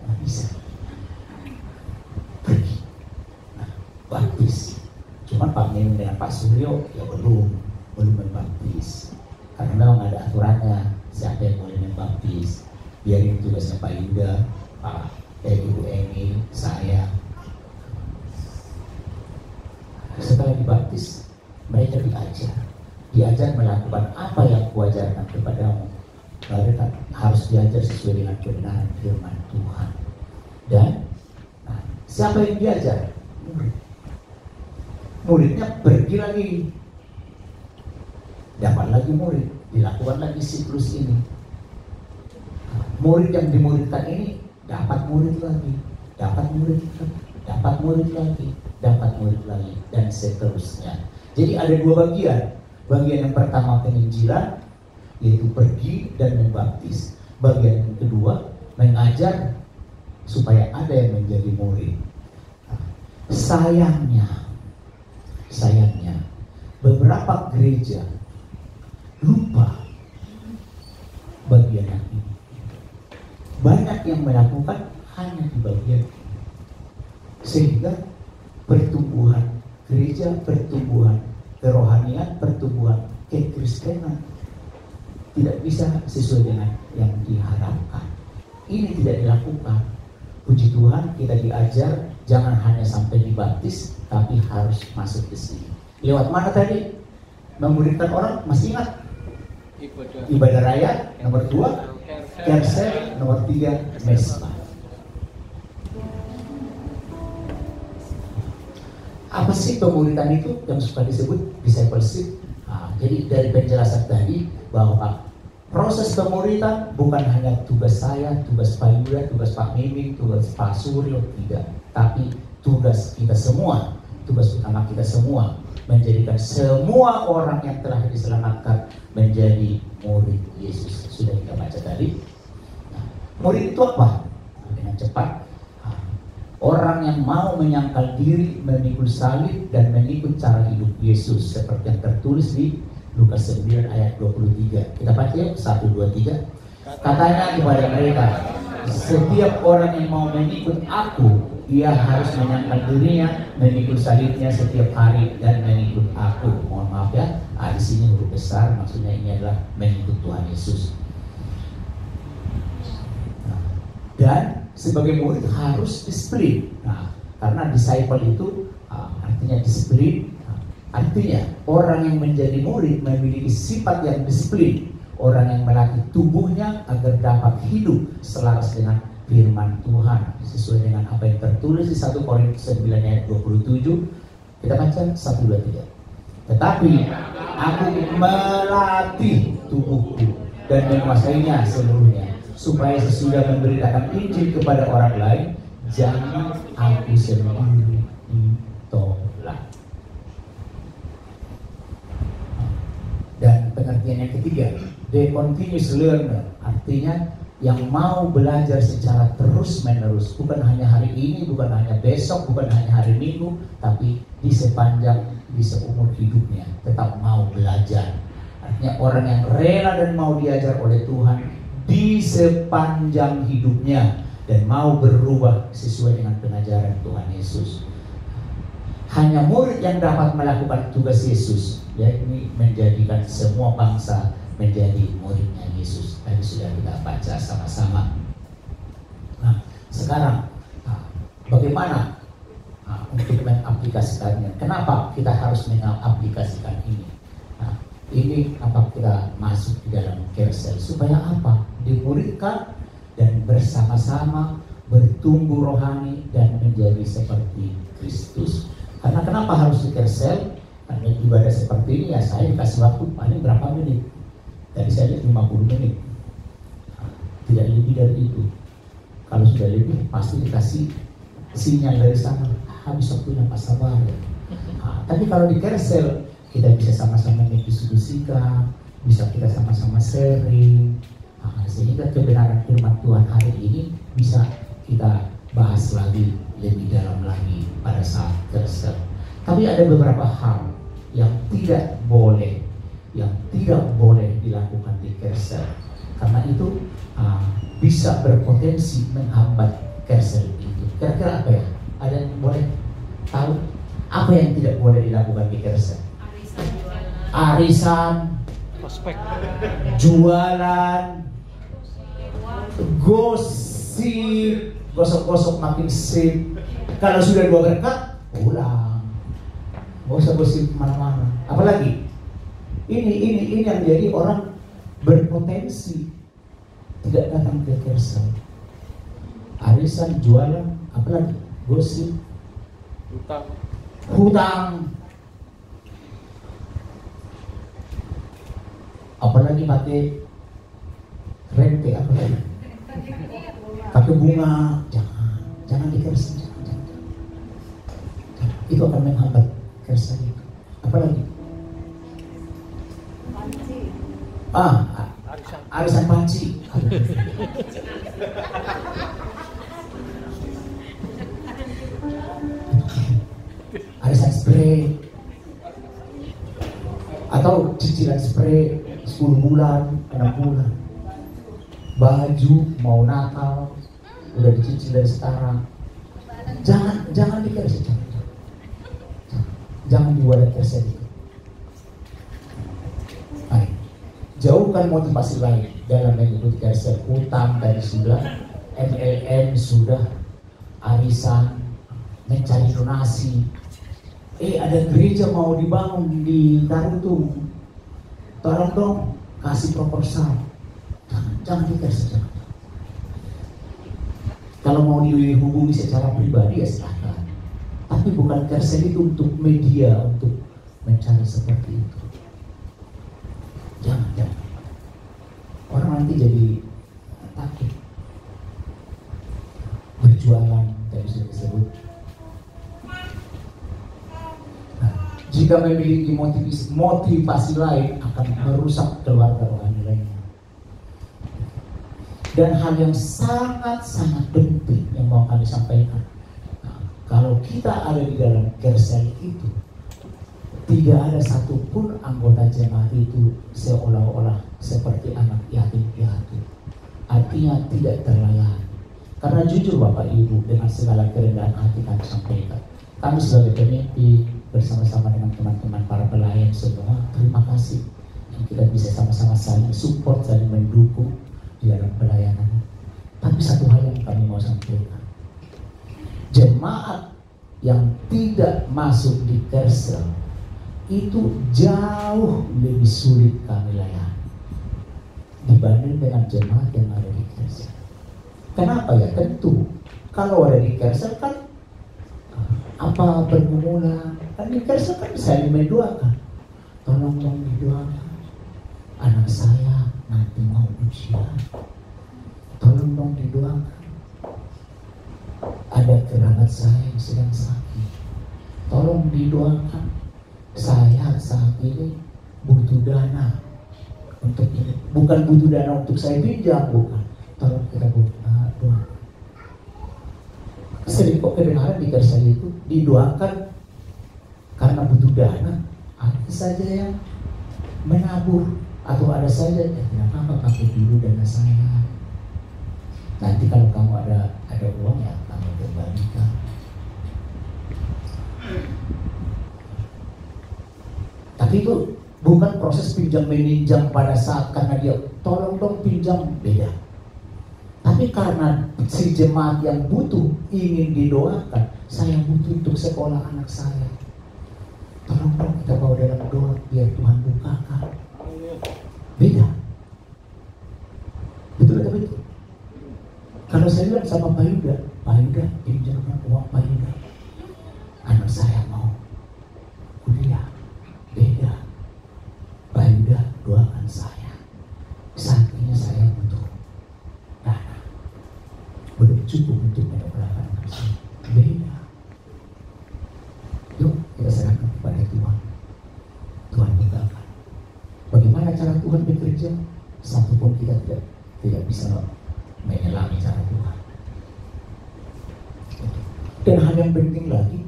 nggak bisa. Pergi. Nah, baptis. Cuma Pak Mimi dengan Pak Suryo ya belum membaptis. Karena memang ada aturannya, siapa yang boleh membaptis. Biarin tugasnya Pak Yuda, Ibu Emi, saya. Setelah dibaptis, mereka diajar melakukan apa yang kuajarkan kepadamu. Mereka harus diajar sesuai dengan kebenaran firman Tuhan. Dan siapa yang diajar? Muridnya pergi lagi, dapat lagi murid, dilakukan lagi siklus ini. Murid yang dimuridkan ini dapat murid lagi, dapat murid lagi, dapat murid lagi, dapat murid lagi, dan seterusnya. Jadi ada dua bagian. Bagian yang pertama penginjilan, yaitu pergi dan membaptis. Bagian yang kedua mengajar supaya ada yang menjadi murid. Sayangnya beberapa gereja lupa bagian ini. Banyak yang melakukan hanya di bagian ini. Sehingga pertumbuhan gereja, pertumbuhan kerohanian, pertumbuhan kekristenan tidak bisa sesuai dengan yang diharapkan. Ini tidak dilakukan. Puji Tuhan, kita diajar jangan hanya sampai dibaptis, tapi harus masuk ke sini. Lewat mana tadi? Memuridkan orang, masih ingat? Ibadah raya, nomor 2, Kersel, nomor 3, Mesbah. Apa sih pemuridan itu yang suka disebut discipleship? Jadi dari penjelasan tadi bahwa proses pemuridan bukan hanya tugas saya, tugas Pak Yuda, tugas Pak Mimi, tugas Pak Suryo, tidak. Tapi tugas kita semua, tugas utama kita semua, menjadikan semua orang yang telah diselamatkan menjadi murid Yesus. Sudah kita baca tadi. Murid itu apa? Dengan cepat. Orang yang mau menyangkal diri, memikul salib, dan mengikut cara hidup Yesus. Seperti yang tertulis di Lukas 9 ayat 23. Kita baca ya, 1, 2, 3. Katanya kepada mereka, setiap orang yang mau mengikut aku, ia harus menyangkal dirinya, memikul salibnya setiap hari, dan mengikut aku. Mohon maaf ya, di sini huruf besar, maksudnya ini adalah mengikut Tuhan Yesus. Dan sebagai murid harus disiplin. Karena disciple itu artinya disiplin. Artinya orang yang menjadi murid memiliki sifat yang disiplin. Orang yang melatih tubuhnya agar dapat hidup selaras dengan firman Tuhan, sesuai dengan apa yang tertulis di 1 Korintus 9 ayat 27. Kita baca 1, 2, 3. Tetapi aku melatih tubuhku dan menguasainya seluruhnya, supaya sesudah memberitakan Injil kepada orang lain, jangan aku sendiri ditolak. Dan pengertian yang ketiga, the continuous learner, artinya yang mau belajar secara terus-menerus, bukan hanya hari ini, bukan hanya besok, bukan hanya hari Minggu, tapi di seumur hidupnya tetap mau belajar. Artinya orang yang rela dan mau diajar oleh Tuhan di sepanjang hidupnya dan mau berubah sesuai dengan pengajaran Tuhan Yesus. Hanya murid yang dapat melakukan tugas Yesus, yakni menjadikan semua bangsa menjadi muridnya Yesus. Tadi sudah kita baca sama-sama. Nah, sekarang bagaimana untuk mengaplikasikannya? Kenapa kita harus mengaplikasikan ini? Ini apa kita masuk di dalam Kersel supaya apa? Dimuridkan dan bersama-sama bertumbuh rohani dan menjadi seperti Kristus. Karena kenapa harus di Kersel? Karena ibadah seperti ini ya saya dikasih waktu paling berapa menit? Tadi saya lihat 50 menit. Tidak lebih dari itu. Kalau sudah lebih pasti dikasih sinyal dari sana, habis waktunya Pak sabar. Tapi kalau di Kersel kita bisa sama-sama mendiskusikan, bisa kita sama-sama sharing, sehingga kebenaran firman Tuhan hari ini bisa kita bahas lagi lebih dalam lagi pada saat Kersel. Tapi ada beberapa hal yang tidak boleh dilakukan di Kersel. Karena itu bisa berpotensi menghambat Kersel itu. Kira-kira apa ya? Ada yang boleh tahu apa yang tidak boleh dilakukan di Kersel? Arisan, jualan, gosip, gosok-gosok makin sip. Kalau sudah 2 berkat, pulang. Nggak usah gosip kemana-mana. Apalagi ini yang jadi orang berpotensi tidak datang ke Kersel. Arisan, jualan, apalagi gosip, hutang, apalagi pakai rente, apalagi pakai bunga. Jangan di Kersel, jangan. Itu akan menghambat Kersel itu. Apalagi arisan panci. Arisan spray atau cicilan spray 10 bulan, 6 bulan. Baju mau Natal udah dicicil dari sekarang. Jangan di Kersel, jangan diwadah Kersel itu. Baik. Jauhkan motivasi lain dalam mengikuti Kersel. Utang tadi sudah, MLM sudah, arisan, mencari donasi. Ada gereja mau dibangun di Tarutung, tolong dong kasih proposal. Jangan di Kersel. Kalau mau dihubungi secara pribadi ya silakan. Tapi bukan Kersel itu untuk media, untuk mencari seperti itu. Jangan. Orang nanti jadi takut. Berjualan tadi sudah disebut. Jika memiliki motivasi lain akan merusak keluarga rohani lainnya. Dan hal yang sangat-sangat penting yang mau kami sampaikan, kalau kita ada di dalam Kersel itu, tidak ada satupun anggota jemaat itu seolah-olah seperti anak yatim piatu. Artinya tidak terlayani. Karena jujur Bapak Ibu, dengan segala kerendahan hati kami sampaikan, kami sebagai pemimpin bersama-sama dengan teman-teman para pelayan semua, terima kasih yang kita bisa sama-sama saling support, saling mendukung di dalam pelayanan. Tapi satu hal yang kami mau sampaikan, jemaat yang tidak masuk di Kersel itu jauh lebih sulit kami layani dibanding dengan jemaat yang ada di Kersel. Kenapa ya? Tentu kalau ada di Kersel kan apa pergumulan, kan di Kersel kan saling mendoakan. Tolong dong didoakan, anak saya nanti mau ujian, tolong dong didoakan. Ada kerabat saya yang sedang sakit, tolong didoakan. Saya saat ini butuh dana untuk ini, bukan butuh dana untuk saya pinjam, bukan. Tolong kita doakan. Sering kok kedengaran di Kersel itu didoakan karena butuh dana. Ada saja yang menabur, atau ada saja kenapa pakai dulu dana saya. Nanti kalau kamu ada uang ya kamu berbalikan. Tapi itu bukan proses pinjam meminjam pada saat karena dia tolong dong pinjam, beda. Tapi karena si jemaat yang butuh ingin didoakan, saya butuh untuk sekolah anak saya, tolong dong kita bawa dalam doa biar Tuhan bukakan. Beda. Betul atau betul? Kalau saya bilang sama Pak Yuda pinjamkan uang Pak Yuda, anak saya mau kuliah, beda. Pak Yuda doakan saya, saat ini saya butuh dana, belum cukup untuk menyekolahkan anak saya, beda. Yuk kita serahkan kepada Tuhan, Tuhan bukakan. Bagaimana cara Tuhan bekerja? Satupun kita tidak bisa menyelami cara Tuhan. Dan hal yang penting lagi,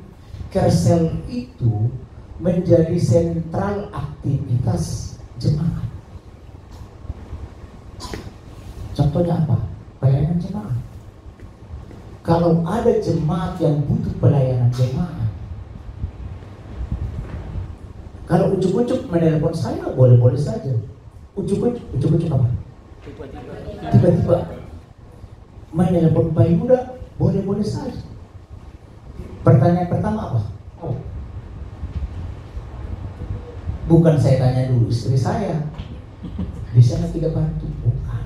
Kersel itu menjadi sentral aktivitas jemaat. Contohnya apa? Pelayanan jemaat. Kalau ada jemaat yang butuh pelayanan jemaat, kalau ujuk-ujuk menelpon saya, boleh-boleh saja. Ujuk-ujuk apa? Tiba-tiba menelpon Pak Yuda, boleh-boleh saja. Pertanyaan pertama apa? Oh, bukan saya tanya dulu istri saya, di sana tidak bantu, bukan.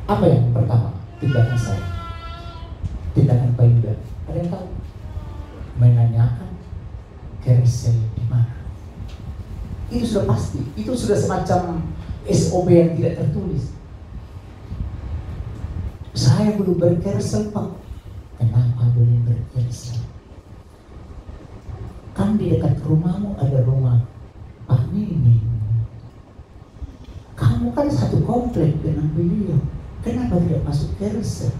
Apa yang pertama? Tindakan saya, tindakan Pak Yuda. Ada yang tahu? Menanyakan Kersel di mana? Itu sudah pasti. Itu sudah semacam SOP yang tidak tertulis. Saya belum berkersel, Pak. Kenapa belum berkersel? Kan di dekat rumahmu ada rumah Pak Mimi. Kamu kan satu komplek dengan beliau. Kenapa tidak masuk kersel?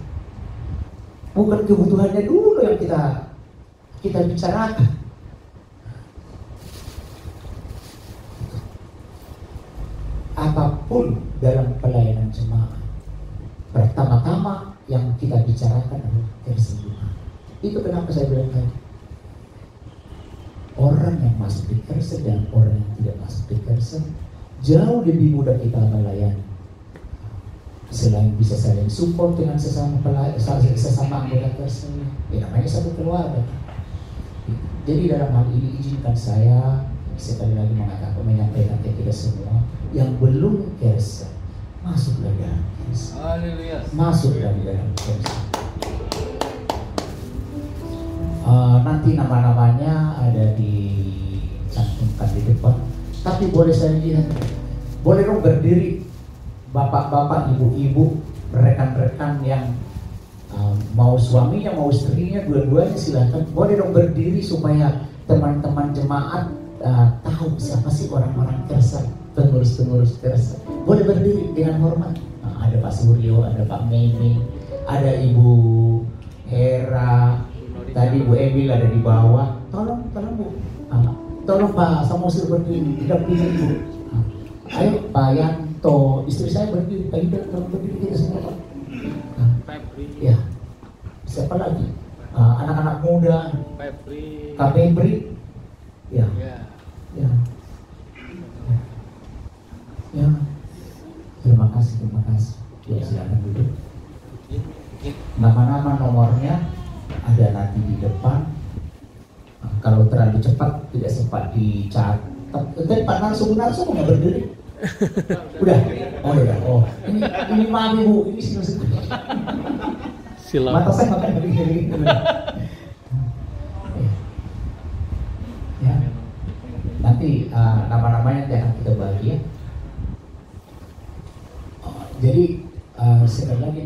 Bukan kebutuhannya dulu yang kita bicarakan. Apapun dalam pelayanan jemaat, pertama-tama yang kita bicarakan adalah kersel. Itu kenapa saya bilang tadi, orang yang masuk di kersel dan orang yang tidak masuk di kersel jauh lebih mudah kita melayani. Selain bisa saling support dengan sesama anggota kersel, ya namanya satu keluarga. Jadi dalam hal ini izinkan saya sekali lagi menyampaikan ke kita semua yang belum kersel, masuklah dalam kersel. Masuklah dalam kersel. Nanti nama-namanya ada dicantumkan di depan. Tapi boleh saya lihat, boleh dong berdiri bapak-bapak, ibu-ibu, rekan-rekan yang mau suaminya, mau istrinya, dua-duanya silakan. Boleh dong berdiri supaya teman-teman jemaat tahu siapa sih orang-orang kersel, pengurus-pengurus kersel. Boleh berdiri dengan hormat. Ada Pak Suryo, ada Pak Memi, ada Ibu Hera, tadi Bu Emil ada di bawah. Tolong Bu, tolong Pak Samosir berdiri, tidak berdiri Bu. Ayo Pak Yanto, istri saya berdiri, Pak Yuda, tolong berdiri kita semua Pak. Ya, siapa lagi? Anak-anak muda, Kak Febri, ya. Terima kasih. Ya, silakan duduk. Nama-nama nomornya ada nanti di depan. Kalau terlalu cepat tidak sempat dicatat. Tadi Pak Narso nggak berdiri. Udah. Oh, ini mami Bu, ini sinus. Mata saya makan dari ya. Nanti nama-namanya akan kita bagi ya. Jadi sekali lagi,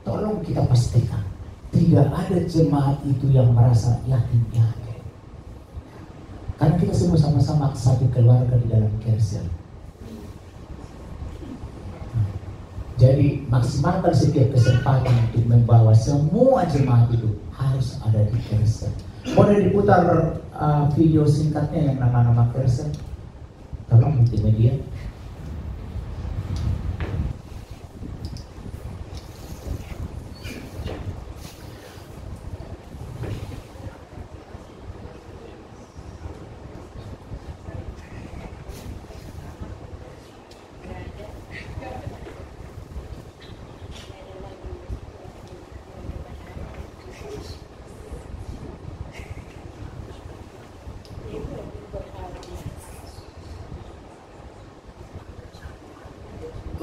tolong kita pastikan tidak ada jemaat itu yang merasa yakin. Karena kita semua sama-sama satu keluarga di dalam kersel. Jadi maksimalkan setiap kesempatan untuk membawa semua jemaat itu harus ada di kersel. Boleh diputar video singkatnya yang nama-nama kersel. Tolong multimedia.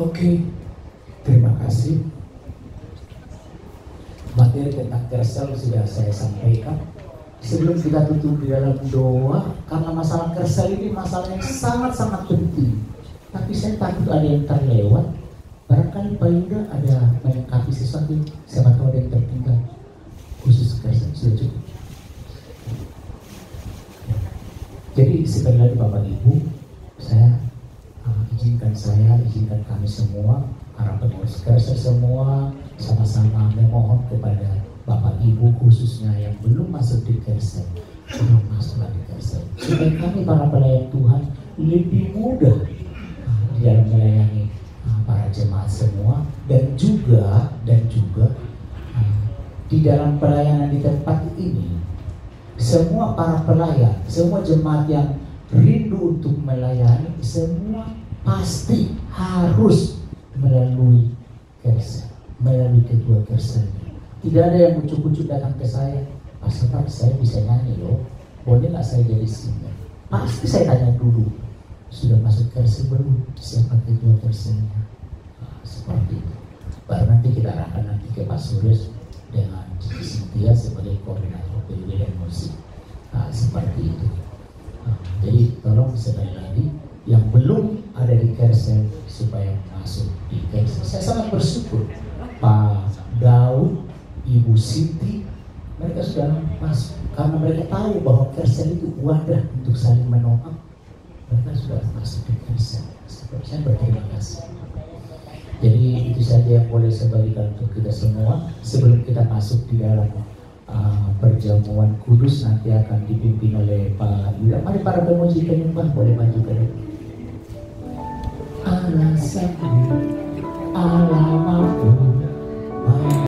Oke, terima kasih. Materi tentang kersel sudah saya sampaikan. Sebelum kita tutup di dalam doa, karena masalah kersel ini masalah yang sangat-sangat penting. Tapi saya takut ada yang terlewat. Barangkali Pak Yuda ada melengkapi sesuatu, siapa tahu ada yang tertinggal. Khusus kersel sudah cukup. Jadi sekali lagi Bapak Ibu, izinkan kami semua, para pengurus kersel semua, sama-sama memohon kepada Bapak Ibu khususnya yang belum masuk di Kersel, belum masuklah di Kersel, supaya kami para pelayan Tuhan lebih mudah di dalam melayani para jemaat semua, dan juga di dalam pelayanan di tempat ini, semua para pelayan, semua jemaat yang rindu untuk melayani, semua pasti harus melalui Kersel, melalui ketua Kerselnya. Tidak ada yang ucuk-ucuk datang ke saya, Pak, saya bisa nyanyi loh, boleh nggak saya jadi singer? Pasti saya tanya dulu, sudah masuk Kersel belum? Siapa ketua Kerselnya? Seperti itu. Baru nanti kita arahkan nanti ke Pak Suryos dengan Cynthia sebagai koordinator PUB dan musik. Seperti itu. Jadi tolong sekali lagi yang belum ada di Kersel supaya masuk di Kersel. Saya sangat bersyukur Pak Daud, Ibu Siti, mereka sudah masuk karena mereka tahu bahwa Kersel itu wadah untuk saling menopang. Mereka sudah masuk di Kersel. Saya berterima kasih. Jadi itu saja yang boleh saya bagikan untuk kita semua sebelum kita masuk di dalam perjamuan kudus nanti akan dipimpin oleh Pak Yuda. Mari para pemuji penyembah boleh maju ke depan. Allah